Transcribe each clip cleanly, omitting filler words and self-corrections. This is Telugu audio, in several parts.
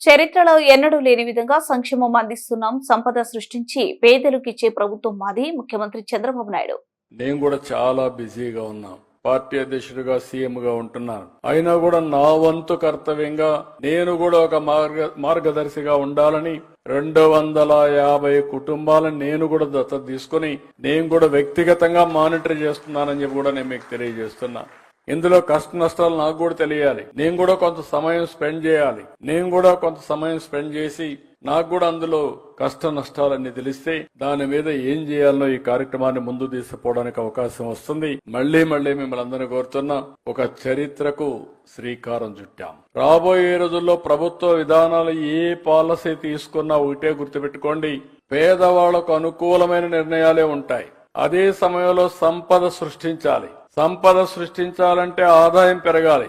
చరిత్రలో ఎన్నడూ లేని విధంగా సంక్షేమం అందిస్తున్నాం, సంపద సృష్టించి పేదలకు ఇచ్చే ప్రభుత్వం మాది ముఖ్యమంత్రి చంద్రబాబు నాయుడు. నేను కూడా చాలా బిజీగా ఉన్నా. పార్టీ అధ్యక్షుడిగా సీఎంగా ఉంటున్నాను. అయినా కూడా నా వంతు కర్తవ్యంగా నేను కూడా ఒక మార్గదర్శిగా ఉండాలని 250 కుటుంబాలను నేను కూడా దత్తత తీసుకుని నేను కూడా వ్యక్తిగతంగా మానిటర్ చేస్తున్నానని చెప్పి కూడా నేను మీకు తెలియజేస్తున్నా. ఇందులో కష్ట నష్టాలు నాకు కూడా తెలియాలి. నేను కూడా కొంత సమయం స్పెండ్ చేయాలి. నేను కూడా కొంత సమయం స్పెండ్ చేసి నాకు కూడా అందులో కష్ట నష్టాలన్నీ తెలిస్తే దాని మీద ఏం చేయాలనో ఈ కార్యక్రమాన్ని ముందు తీసుకుపోవడానికి అవకాశం వస్తుంది. మళ్లీ మిమ్మల్ని అందరినీ కోరుతున్నా, ఒక చరిత్రకు శ్రీకారం చుట్టాం. రాబోయే రోజుల్లో ప్రభుత్వ విధానాలు ఏ పాలసీ తీసుకున్నా ఒకటే గుర్తుపెట్టుకోండి, పేదవాళ్లకు అనుకూలమైన నిర్ణయాలే ఉంటాయి. అదే సమయంలో సంపద సృష్టించాలి. సంపద సృష్టించాలంటే ఆదాయం పెరగాలి.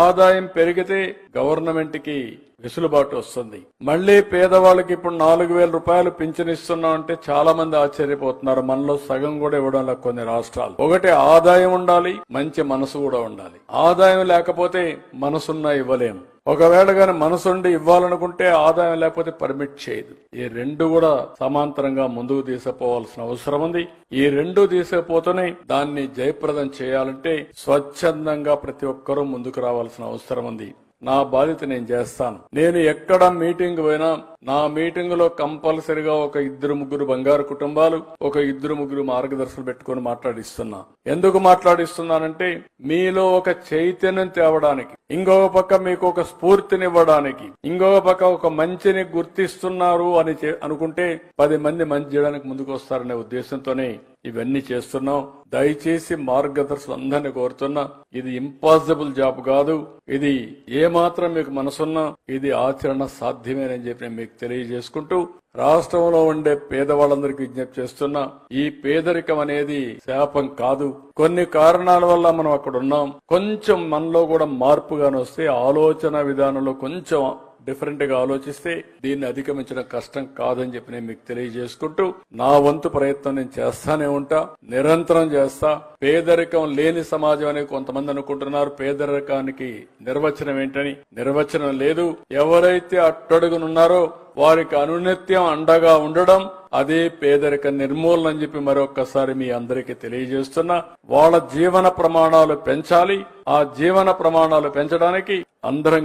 ఆదాయం పెరిగితే గవర్నమెంట్ కి వెసులుబాటు వస్తుంది. మళ్లీ పేదవాళ్ళకి ఇప్పుడు 4,000 రూపాయలు పింఛన్ ఇస్తున్నాం అంటే చాలా మంది ఆశ్చర్యపోతున్నారు. మనలో సగం కూడా ఇవ్వడం లేదు కొన్ని రాష్ట్రాలు. ఒకటి ఆదాయం ఉండాలి, మంచి మనసు కూడా ఉండాలి. ఆదాయం లేకపోతే మనసున్నా ఇవ్వలేము. ఒకవేళ గాని మనసుండి ఇవ్వాలనుకుంటే ఆదాయం లేకపోతే పర్మిట్ చేయదు. ఈ రెండు కూడా సమాంతరంగా ముందుకు తీసుకుపోవాల్సిన అవసరం ఉంది. ఈ రెండు తీసుకుపోతూనే దాన్ని జయప్రదం చేయాలంటే స్వచ్ఛందంగా ప్రతి ఒక్కరూ ముందుకు రావాల్సిన అవసరం ఉంది. నా బాధ్యత నేను చేస్తాను. నేను ఎక్కడ మీటింగ్ పోయినా నా మీటింగ్ లో కంపల్సరిగా ఒక 2-3 బంగారు కుటుంబాలు, ఒక 2-3 మార్గదర్శకులు పెట్టుకుని మాట్లాడిస్తున్నా. ఎందుకు మాట్లాడిస్తున్నానంటే మీలో ఒక చైతన్యం తేవడానికి, ఇంకొక పక్క మీకు ఒక స్ఫూర్తినివ్వడానికి, ఇంకొక పక్క ఒక మంచిని గుర్తిస్తున్నారు అని అనుకుంటే 10 మంది మంచి చేయడానికి ముందుకు వస్తారనే ఉద్దేశంతోనే ఇవన్నీ చేస్తున్నాం. దయచేసి మార్గదర్శకులు అందరినీ కోరుతున్నా, ఇది ఇంపాసిబుల్ జాబ్ కాదు. ఇది ఏమాత్రం మీకు మనసున్నా ఇది ఆచరణ సాధ్యమేనని చెప్పి నేను మీకు తెలియజేసుకుంటూ రాష్ట్రంలో ఉండే పేదవాళ్ళందరికీ విజ్ఞప్తి చేస్తున్నా, ఈ పేదరికం అనేది శాపం కాదు. కొన్ని కారణాల వల్ల మనం అక్కడ ఉన్నాం. కొంచెం మనలో కూడా మార్పుగానే వస్తే, ఆలోచన విధానంలో కొంచెం డిఫరెంట్ గా ఆలోచిస్తే దీన్ని అధిగమించడం కష్టం కాదని చెప్పి నేను మీకు తెలియజేసుకుంటూ నా వంతు ప్రయత్నం నేను చేస్తానే ఉంటా, నిరంతరం చేస్తా. పేదరికం లేని సమాజం అని కొంతమంది అనుకుంటున్నారు. పేదరికానికి నిర్వచనం ఏంటని? నిర్వచనం లేదు. ఎవరైతే అట్టడుగునున్నారో వారికి అనునిత్యం అండగా ఉండడం, అదే పేదరిక నిర్మూలన అని చెప్పి మరొక్కసారి మీ అందరికీ తెలియజేస్తున్నా. వాళ్ళ జీవన ప్రమాణాలు పెంచాలి. ఆ జీవన ప్రమాణాలు పెంచడానికి అందరం